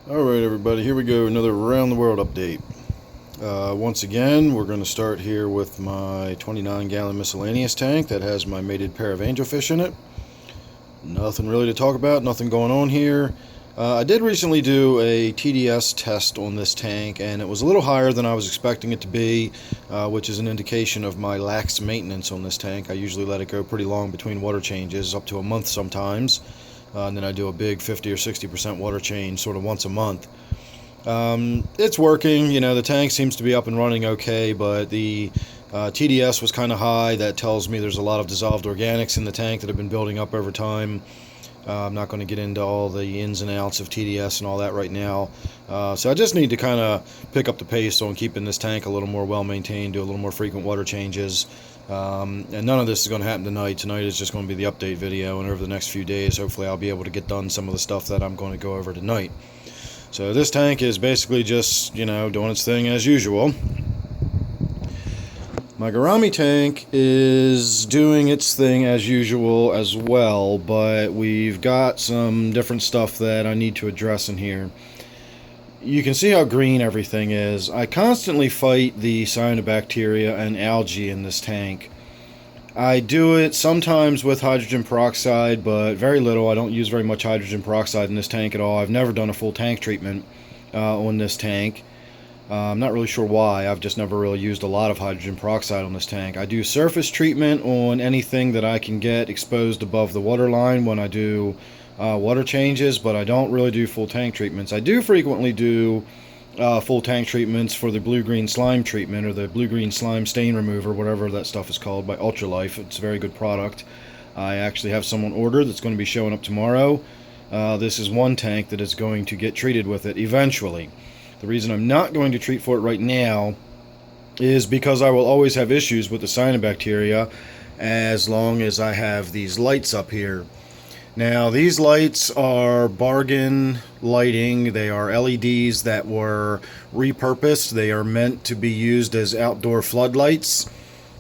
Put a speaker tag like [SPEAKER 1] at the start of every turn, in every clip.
[SPEAKER 1] Alright everybody, here we go, another around the world update. Once again, we're going to start here with my 29-gallon miscellaneous tank that has my mated pair of angelfish in it. Nothing really to talk about, nothing going on here. I did recently do a TDS test on this tank, and it was a little higher than I was expecting it to be, which is an indication of my lax maintenance on this tank. I usually let it go pretty long between water changes, up to a month sometimes. And then I do a big 50 or 60% water change sort of once a month. It's working, you know, the tank seems to be up and running okay, but the TDS was kind of high. That tells me there's a lot of dissolved organics in the tank that have been building up over time. I'm not going to get into all the ins and outs of TDS and all that right now. So I just need to kind of pick up the pace on keeping this tank a little more well-maintained, do a little more frequent water changes. And none of this is going to happen tonight. Tonight is just going to be the update video, and over the next few days, hopefully I'll be able to get done some of the stuff that I'm going to go over tonight. So this tank is basically just, you know, doing its thing as usual. My Gourami tank is doing its thing as usual as well, but we've got some different stuff that I need to address in here. You can see how green everything is. I constantly fight the cyanobacteria and algae in this tank. I do it sometimes with hydrogen peroxide, but very little. I don't use very much hydrogen peroxide in this tank at all. I've never done a full tank treatment on this tank. I'm not really sure why. I've just never really used a lot of hydrogen peroxide on this tank. I do surface treatment on anything that I can get exposed above the water line when I do water changes, but I don't really do full tank treatments. I do frequently do full tank treatments for the blue-green slime treatment, or the blue-green slime stain remover, whatever that stuff is called, by Ultralife. It's a very good product. I actually have someone order that's going to be showing up tomorrow. This is one tank that is going to get treated with it eventually. The reason I'm not going to treat for it right now is because I will always have issues with the cyanobacteria as long as I have these lights up here. Now, these lights are bargain lighting. They are LEDs that were repurposed. They are meant to be used as outdoor floodlights.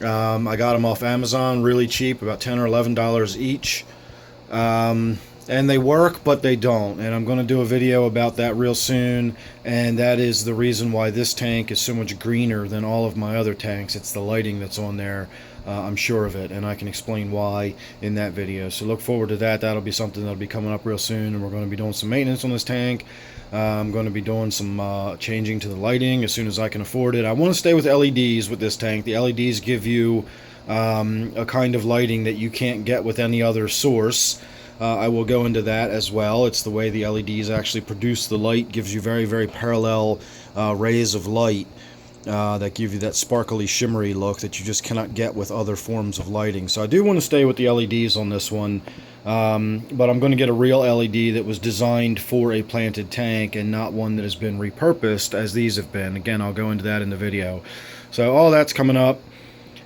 [SPEAKER 1] I got them off Amazon really cheap, about $10 or $11 each. And they work, but they don't. And I'm going to do a video about that real soon. And that is the reason why this tank is so much greener than all of my other tanks. It's the lighting that's on there. I'm sure of it, and I can explain why in that video. So look forward to that. That'll be something that'll be coming up real soon, and we're going to be doing some maintenance on this tank. I'm going to be doing some changing to the lighting as soon as I can afford it. I want to stay with LEDs with this tank. The LEDs give you a kind of lighting that you can't get with any other source. I will go into that as well. It's the way the LEDs actually produce the light. Gives you very, very parallel rays of light that give you that sparkly, shimmery look that you just cannot get with other forms of lighting. So I do want to stay with the LEDs on this one, but I'm going to get a real LED that was designed for a planted tank and not one that has been repurposed as these have been. Again, I'll go into that in the video. So all that's coming up.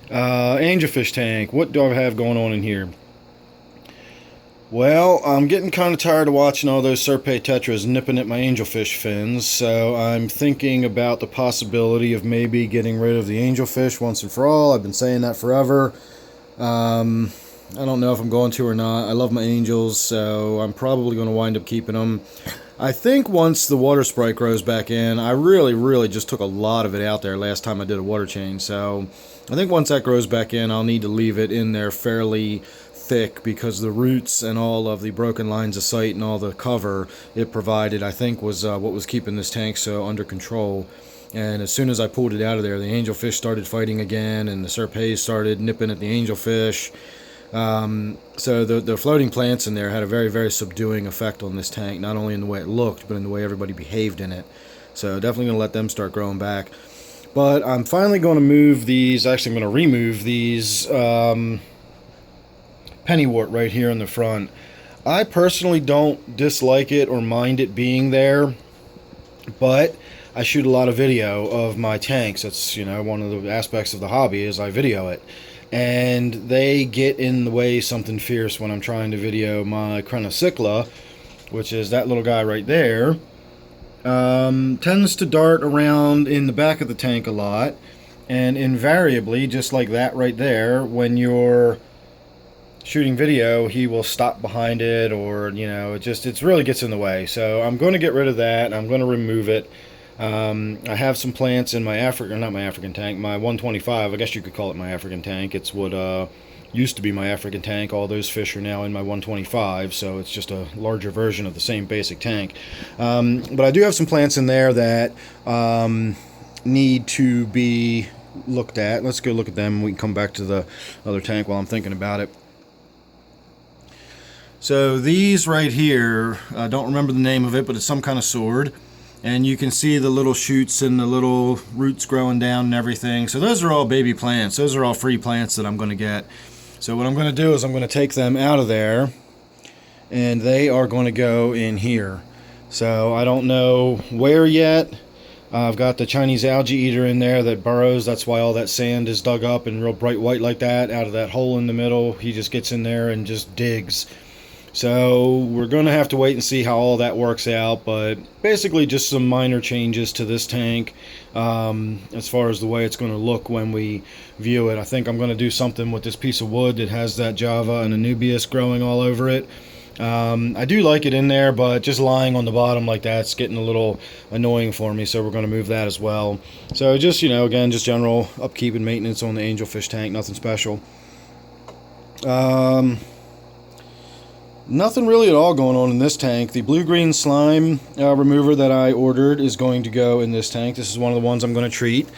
[SPEAKER 1] Angelfish tank. What do I have going on in here? Well, I'm getting kind of tired of watching all those Serpae tetras nipping at my angelfish fins, so I'm thinking about the possibility of maybe getting rid of the angelfish once and for all. I've been saying that forever. I don't know if I'm going to or not. I love my angels, so I'm probably going to wind up keeping them. I think once the water sprite grows back in, I really just took a lot of it out there last time I did a water change, so I think once that grows back in, I'll need to leave it in there fairly thick, because the roots and all of the broken lines of sight and all the cover it provided, I think, was what was keeping this tank so under control. And as soon as I pulled it out of there, the angelfish started fighting again, and the Serpae started nipping at the angelfish. So the floating plants in there had a very subduing effect on this tank, not only in the way it looked, but in the way everybody behaved in it. So definitely going to let them start growing back. But I'm finally going to move these, actually I'm going to remove these pennywort right here in the front. I personally don't dislike it or mind it being there, but I shoot a lot of video of my tanks. That's, you know, one of the aspects of the hobby is I video it, and they get in the way something fierce when I'm trying to video my Crenocycla, which is that little guy right there. Tends to dart around in the back of the tank a lot, and invariably, just like that right there, when you're shooting video, he will stop behind it, or it really gets in the way. So I'm going to get rid of that. I'm going to remove it. I have some plants in my not my African tank, my 125. I guess you could call it my African tank. It's what used to be my African tank. All those fish are now in my 125, so it's just a larger version of the same basic tank. But I do have some plants in there that need to be looked at. Let's go look at them. We can come back to the other tank while I'm thinking about it. So these right here, I don't remember the name of it, but it's some kind of sword. And you can see the little shoots and the little roots growing down and everything. So those are all baby plants. Those are all free plants that I'm going to get. So what I'm going to do is I'm going to take them out of there, and they are going to go in here. So I don't know where yet. I've got the Chinese algae eater in there that burrows. That's why all that sand is dug up and real bright white like that out of that hole in the middle. He just gets in there and just digs. So we're going to have to wait and see how all that works out, but basically just some minor changes to this tank as far as the way it's going to look when we view it. I think I'm going to do something with this piece of wood that has that Java and Anubias growing all over it. I do like it in there, but just lying on the bottom like that's getting a little annoying for me, so we're going to move that as well. So just, again, just general upkeep and maintenance on the Angelfish tank, nothing special. Nothing really at all going on in this tank. The blue-green slime remover that I ordered is going to go in this tank. This is one of the ones I'm going to treat.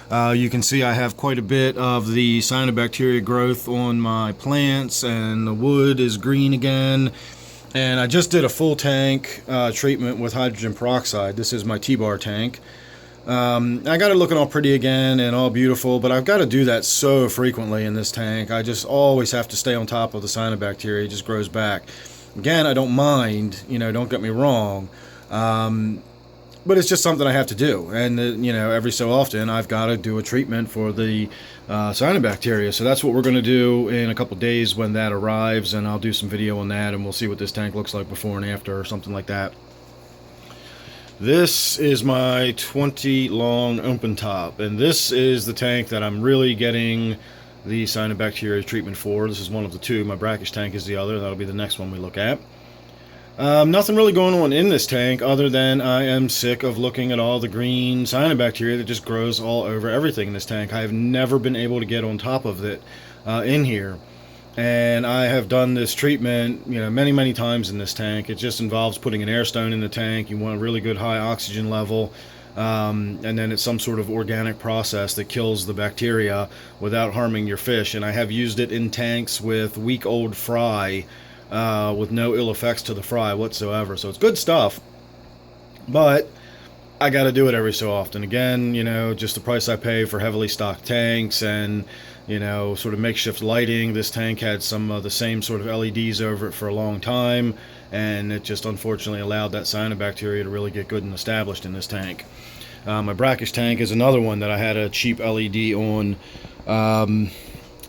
[SPEAKER 1] You can see I have quite a bit of the cyanobacteria growth on my plants, and the wood is green again. And I just did a full tank treatment with hydrogen peroxide. This is my T-bar tank. I got it looking all pretty again and all beautiful, but I've got to do that so frequently in this tank. I just always have to stay on top of the cyanobacteria. It just grows back. Again, I don't mind, don't get me wrong, but it's just something I have to do. And, every so often I've got to do a treatment for the cyanobacteria. So that's what we're going to do in a couple days when that arrives, and I'll do some video on that, and we'll see what this tank looks like before and after or something like that. This is my 20 long open top, and this is the tank that I'm really getting the cyanobacteria treatment for. This is one of the two. My brackish tank is the other. That'll be the next one we look at. Nothing really going on in this tank other than I am sick of looking at all the green cyanobacteria that just grows all over everything in this tank. I have never been able to get on top of it in here. And I have done this treatment, many times in this tank. It just involves putting an air stone in the tank. You want a really good high oxygen level. And then it's some sort of organic process that kills the bacteria without harming your fish. And I have used it in tanks with week-old fry with no ill effects to the fry whatsoever. So it's good stuff. But I got to do it every so often. Again, just the price I pay for heavily stocked tanks and, sort of makeshift lighting. This tank had some of the same sort of LEDs over it for a long time, and it just unfortunately allowed that cyanobacteria to really get good and established in this tank. My brackish tank is another one that I had a cheap LED on,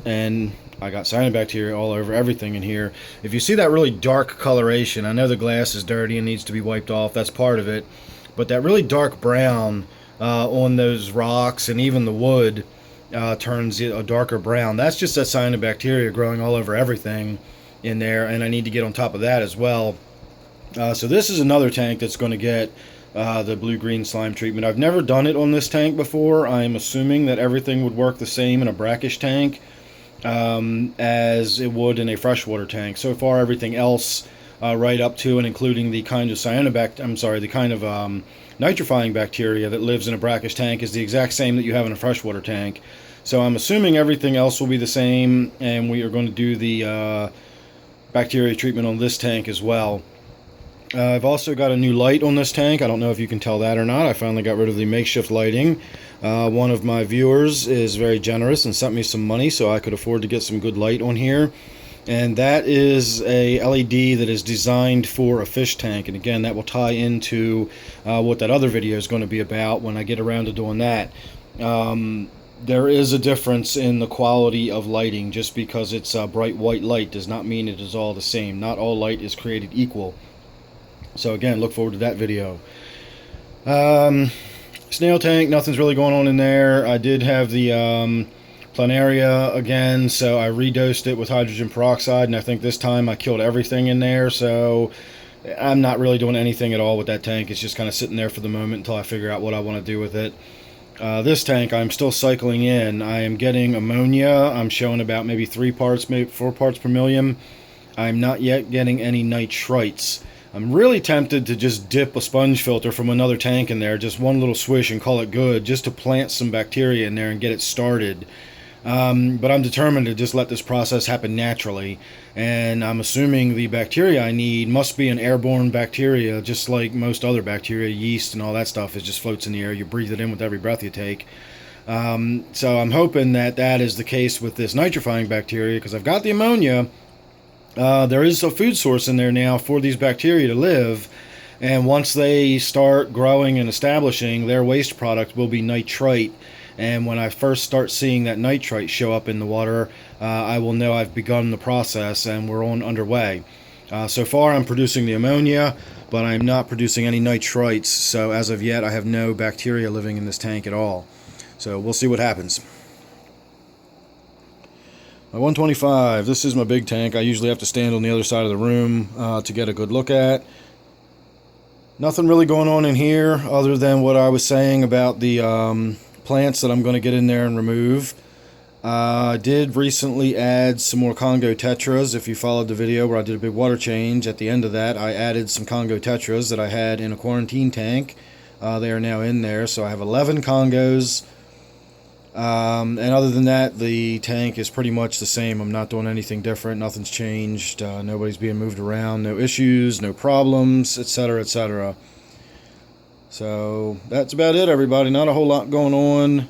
[SPEAKER 1] and I got cyanobacteria all over everything in here. If you see that really dark coloration, I know the glass is dirty and needs to be wiped off. That's part of it. But that really dark brown on those rocks and even the wood turns a darker brown. That's just that cyanobacteria growing all over everything in there, and I need to get on top of that as well. So this is another tank that's going to get the blue-green slime treatment. I've never done it on this tank before. I'm assuming that everything would work the same in a brackish tank as it would in a freshwater tank. So far, everything else right up to and including the kind of nitrifying bacteria that lives in a brackish tank is the exact same that you have in a freshwater tank. So I'm assuming everything else will be the same, and we are going to do the bacteria treatment on this tank as well. I've also got a new light on this tank. I don't know if you can tell that or not. I finally got rid of the makeshift lighting. One of my viewers is very generous and sent me some money so I could afford to get some good light on here. And that is a LED that is designed for a fish tank. And again, that will tie into what that other video is going to be about when I get around to doing that. There is a difference in the quality of lighting. Just because it's a bright white light does not mean it is all the same. Not all light is created equal. So again, look forward to that video. Snail tank, nothing's really going on in there. I did have the planaria again, so I redosed it with hydrogen peroxide, and I think this time I killed everything in there, so I'm not really doing anything at all with that tank. It's just kind of sitting there for the moment until I figure out what I want to do with it. This tank, I'm still cycling in. I am getting ammonia. I'm showing about maybe 3 parts, maybe 4 parts per million. I'm not yet getting any nitrites. I'm really tempted to just dip a sponge filter from another tank in there, just one little swish and call it good, just to plant some bacteria in there and get it started. But I'm determined to just let this process happen naturally, and I'm assuming the bacteria I need must be an airborne bacteria, just like most other bacteria, yeast and all that stuff. It just floats in the air. You breathe it in with every breath you take. So I'm hoping that that is the case with this nitrifying bacteria, because I've got the ammonia. There is a food source in there now for these bacteria to live, and once they start growing and establishing, their waste product will be nitrite. And when I first start seeing that nitrite show up in the water, I will know I've begun the process and we're underway. So far I'm producing the ammonia, but I'm not producing any nitrites, so as of yet I have no bacteria living in this tank at all. So we'll see what happens. My 125, this is my big tank. I usually have to stand on the other side of the room to get a good look at. Nothing really going on in here other than what I was saying about the plants that I'm going to get in there and remove. I did recently add some more Congo tetras. If you followed the video where I did a big water change, at the end of that I added some Congo tetras that I had in a quarantine tank. They are now in there, so I have 11 Congos. And other than that, the tank is pretty much the same. I'm not doing anything different. Nothing's changed. Nobody's being moved around. No issues, no problems, etc., etc. So that's about it, everybody. Not a whole lot going on.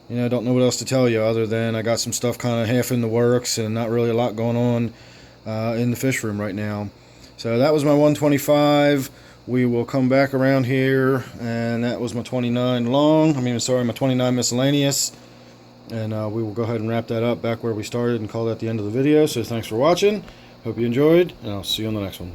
[SPEAKER 1] I don't know what else to tell you other than I got some stuff kind of half in the works and not really a lot going on in the fish room right now. So that was my 125. We will come back around here, and that was my 29 long. My 29 miscellaneous. And we will go ahead and wrap that up back where we started and call that the end of the video. So thanks for watching. Hope you enjoyed, and I'll see you on the next one.